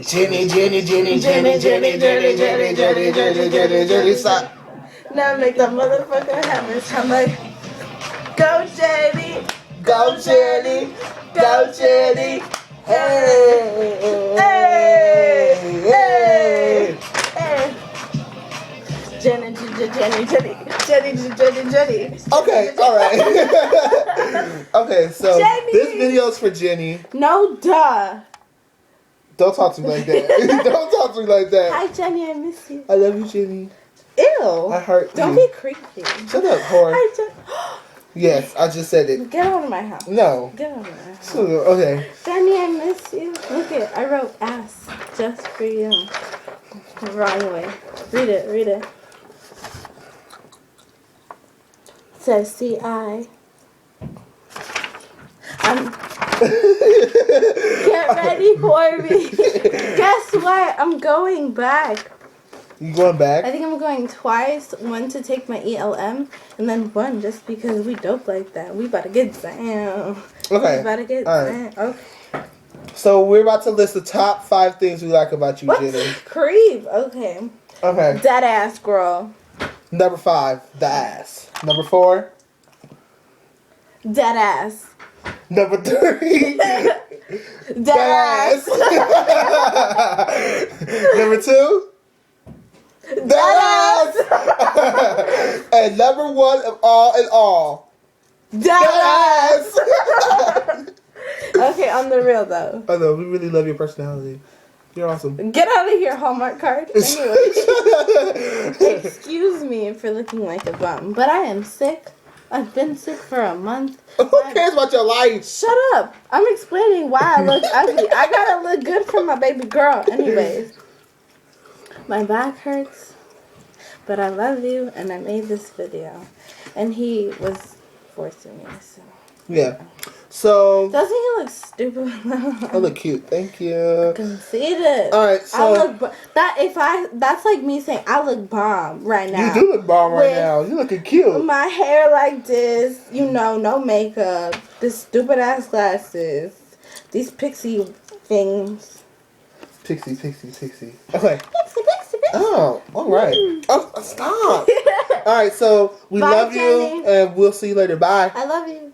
Jenny, Jenny, Jenny, Jenny, Jenny, Jenny, Jenny, Jenny, Jenny, Jenny, Jenny, stop. Now make the motherfucker happen. Sound like, go Jenny, Go Jenny, go Jenny. Hey, hey, hey, hey. Jenny, Jenny, Jenny, Jenny, Jenny, Jenny. Okay, all right. Okay, so Jenny. this video is for Jenny. No, duh. Don't talk to me like that. Don't talk to me like that. Hi, Jenny, I miss you. I love you, Jenny. Ew. I hurt Don't you. be creepy. Shut up, whore. Hi, Jenny. Yes, I just said it. Get out of my house. No. Get out of my house. So, okay. Jenny, I miss you. Look it, I wrote ass just for you. Wrong way. Read it, read it. It says C-I. Get ready for me. Guess what? I'm going back. You going back? I think I'm going twice. One to take my ELM, and then one just because we dope like that. We about to get down. Okay. We about to get All down. right. Okay. So we're about to list the top 5 things we like about you, What? Jenny. Creep. Okay. Okay. Dead ass girl. Number 5, the ass. Number 4, Dead ass. number 3, Dead the ass. ass. Number 2, the ass. And number 1 of all in all, Dead the ass. ass. Okay, on the real though. I know, we really love your personality. You're awesome. Get out of here, Hallmark card. Anyway. Excuse me for looking like a bum, but I am sick. I've been sick for a month. Who cares about your life? Shut up. I'm explaining why I look ugly. I gotta look good for my baby girl. Anyways. My back hurts, but I love you, and I made this video. And he was forcing me, so. Yeah. So, Doesn't he look stupid? I look cute. Thank you. Conceited. All right, so I look that's like me saying I look bomb right now. you do look bomb right With now. You looking cute. my hair like this, you know, no makeup, this stupid ass glasses, these pixie things. Pixie. Okay. Pixie. Oh, all right. Oh, stop. All right, so we Bye, love Jenny. you, and we'll see you later. Bye. I love you.